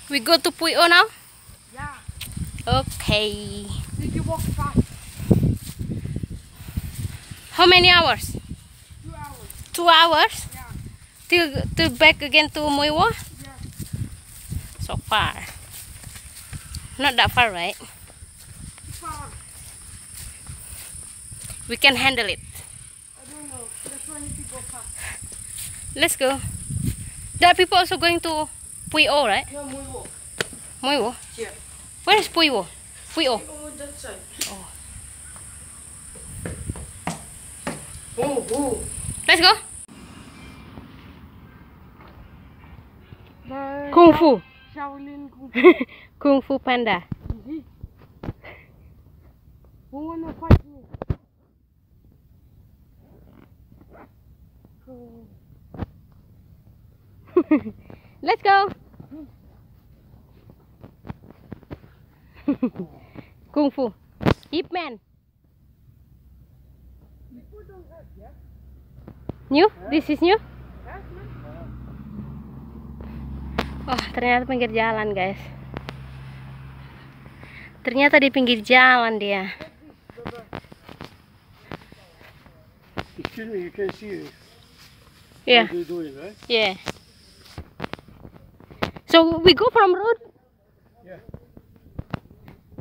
We go to Pui O now? Yeah. Okay. Did you walk fast? How many hours? 2 hours. 2 hours? Yeah. Till back again to Muiwo? Yeah. So far. Not that far, right? Far. We can handle it. I don't know. That's why I need to go fast. Let's go. There are people also going to Pui O, right? No, Muiwo. Muiwo? Yeah. Where is Pui O? Pui O. Oh, that side. Oh. Oh, oh. Let's go. Kung Fu. Shaolin Kung Fu. Kung Fu Panda. Who wanna fight me? Let's go. Kung Fu. Ip Man. New? This is new? Oh, ternyata pinggir jalan, guys. Ternyata di pinggir jalan dia. Excuse me, you can see Yeah. what they're doing, right? Yeah. So we go from road. Yeah.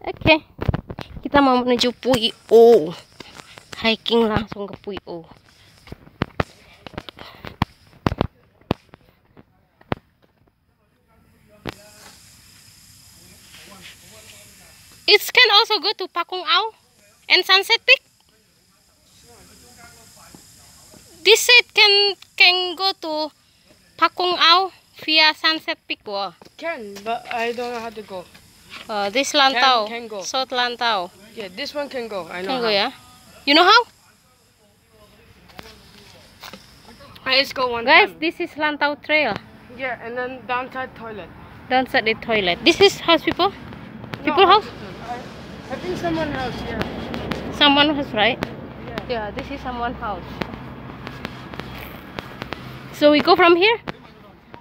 Okay. Kita mau menuju Pui O. Hiking langsung ke Pui O. It can also go to Pakung Au and Sunset Peak. This side can go to Pakung Au via Sunset Peak. Wow. Can, but I don't know how to go. This Lantau, Can go. South Lantau. Yeah, this one can go. I know. Can go, how. yeah. You know how? Let's go one Guys, time. this is Lantau Trail. Yeah, and then downside toilet. Downside the toilet. This is house people? People house? I think someone else, yeah. Someone house, right? Yeah. Yeah, this is someone house. So we go from here?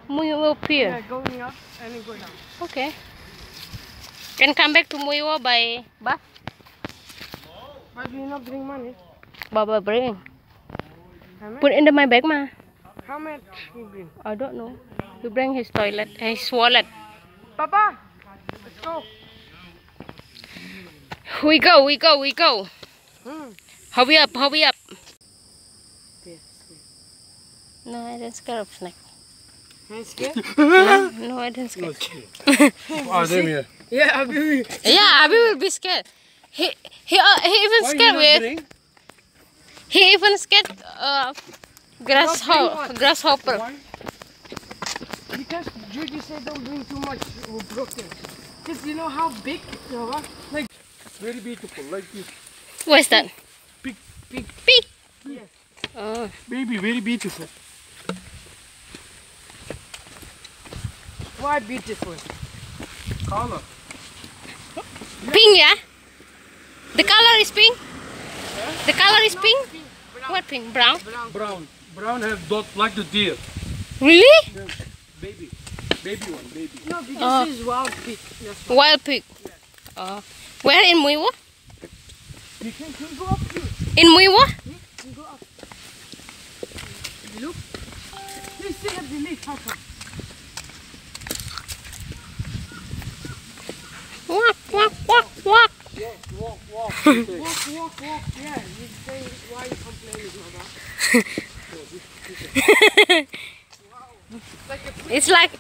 Muiwo Yeah, Pier. going up and then go down. Okay. Can come back to Muiwo by bus? But we not bring money. Baba bring. How much? Put in my bag, ma. How much we bring? I don't know. You bring his toilet, his wallet. Papa, let's go. We go, we go, we go. Hurry up, hurry up. No, I don't scare of snake. Ain't scared? No, I don't scare. Oh, them here. Yeah, I'll be. Yeah, Abi will be scared. He even Why scared you not with. bring? He even scared grasshopper. Why? Because Judy said don't bring too much or broken. Because you know how big they are? Like Very beautiful, like this. What is that? Big, big. Pig. Yes. Oh. Baby, very beautiful. Why beautiful? Color. Pink, yeah? The color is pink? The color is pink? Pink, brown. What pink? Brown? Brown. Brown. Brown have dot like the deer. Really? Yeah. Baby. Baby one, baby. No, because this is wild pig. That's why. Wild pig. Where in Muiwo? You can go up here. In Muiwo? You can go up. Look. Please see at the leaf. How come? Walk, walk, walk, walk. Walk, walk. Walk. Yeah, you say why you complaining about that? It's like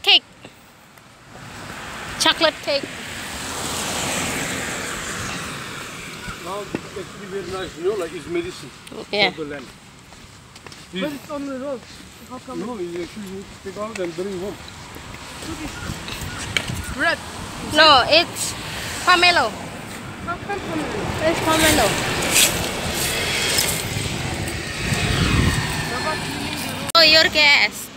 cake. Chocolate cake. Now it's actually very nice, you know, like it's medicine Yeah. for the land. But it's on the road. How come? No, you actually need to pick out and bring home. Red. No, it's pomelo. How come pomelo? It's pomelo. Oh, your guess.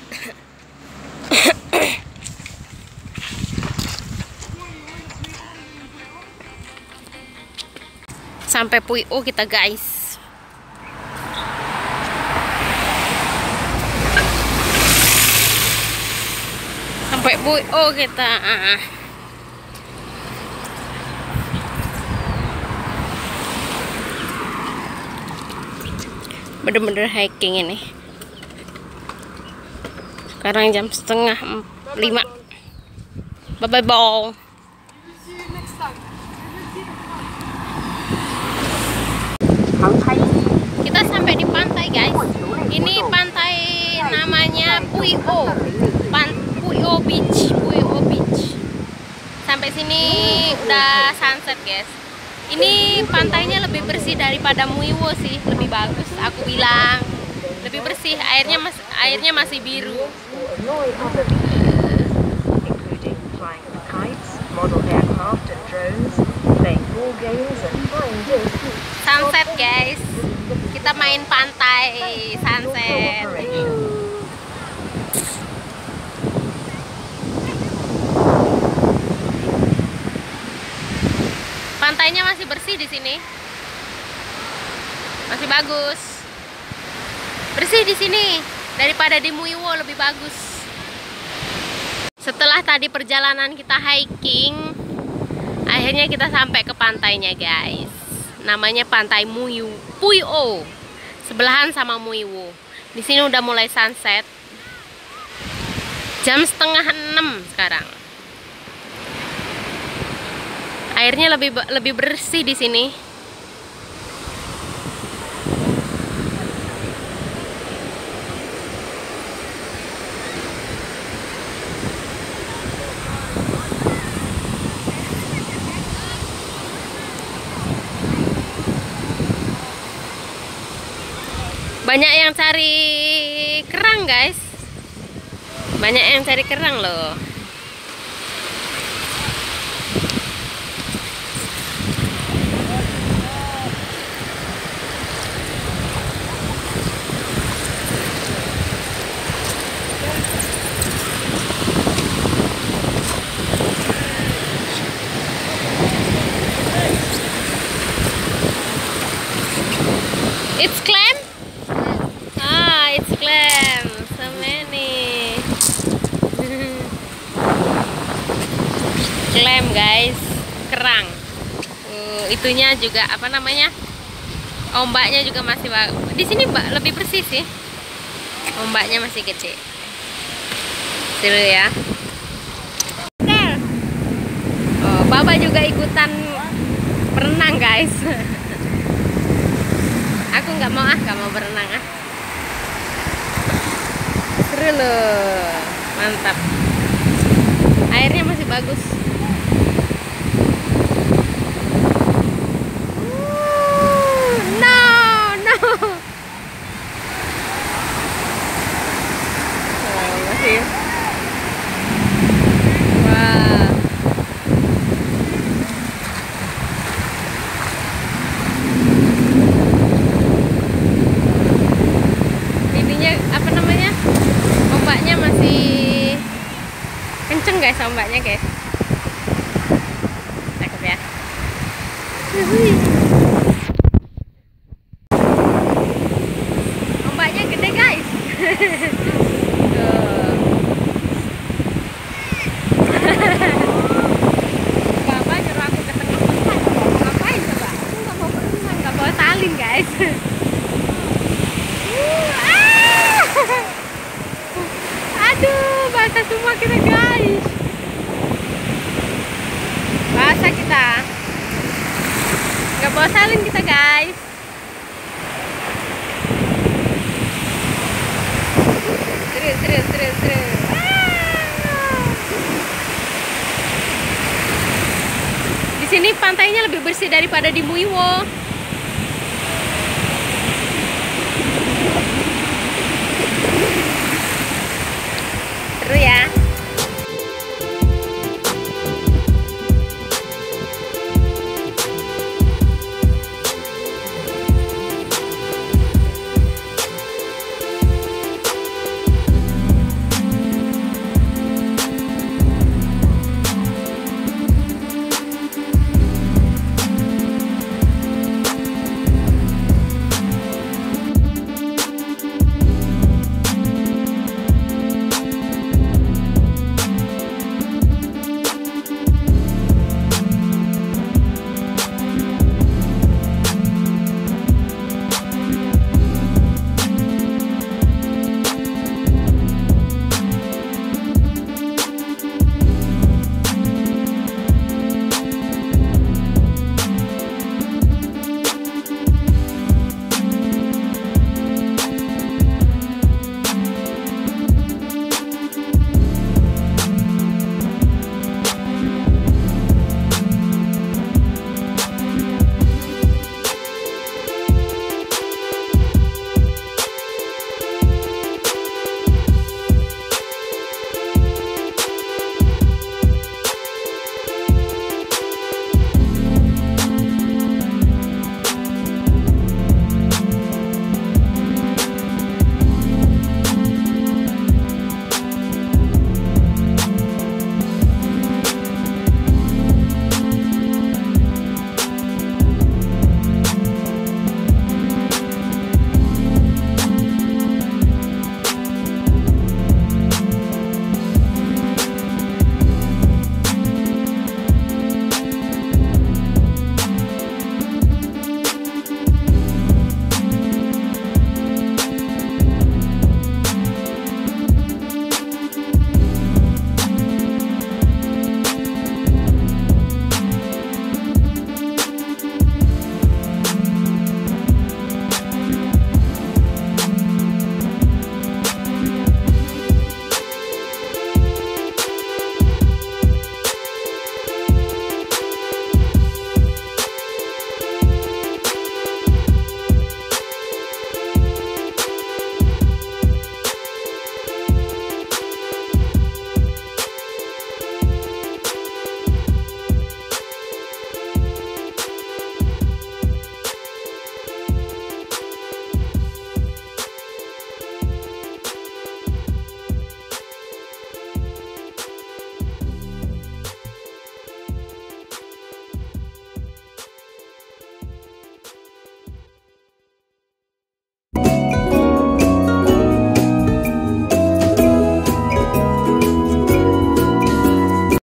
Sampai Pui O kita, guys. Sampai Pui O kita. Bener-bener hiking ini. Sekarang jam 4:30. Bye-bye ball. See you next time. Kita sampai di pantai, guys. Ini pantai namanya Pui O. Pui O Beach. Pui O Beach. Sampai sini udah sunset, guys. Ini pantainya lebih bersih daripada Muiwo sih, lebih bagus. Aku bilang lebih bersih, airnya masih biru. Sunset, guys. Kita main pantai sunset. Pantainya masih bersih di sini. Masih bagus. Bersih di sini daripada di Muiwo, lebih bagus. Setelah tadi perjalanan kita hiking, akhirnya kita sampai ke pantainya, guys. Namanya Pantai Pui O. Sebelahan sama Muiwo. Di sini udah mulai sunset. Jam 5:30 sekarang. Airnya lebih bersih di sini. Banyak yang cari kerang, guys. Banyak yang cari kerang loh. It's clam? Ah, it's clam. So many. Clam, guys. Kerang. Itunya juga apa namanya? Ombaknya juga masih bagus. Di sini lebih bersih sih. Ombaknya masih kecil. Seru ya. Oh, Baba juga ikutan berenang, guys. Aku nggak mau berenang ah. Seru loh, mantap. Airnya masih bagus. No. Oh, masih. Wah. Apa namanya, ombaknya masih kenceng, guys. Ombaknya, guys, cakep ya. Ombaknya gede, guys. Bapak nyuruh aku ke tengah pantai. Ngapain coba? Aku nggak mau berenang, nggak bawa salin, guys. Aduh, basah semua kita, guys. Basah kita. Nggak bawa salin kita, guys. Terus. Di sini pantainya lebih bersih daripada di Muiwo.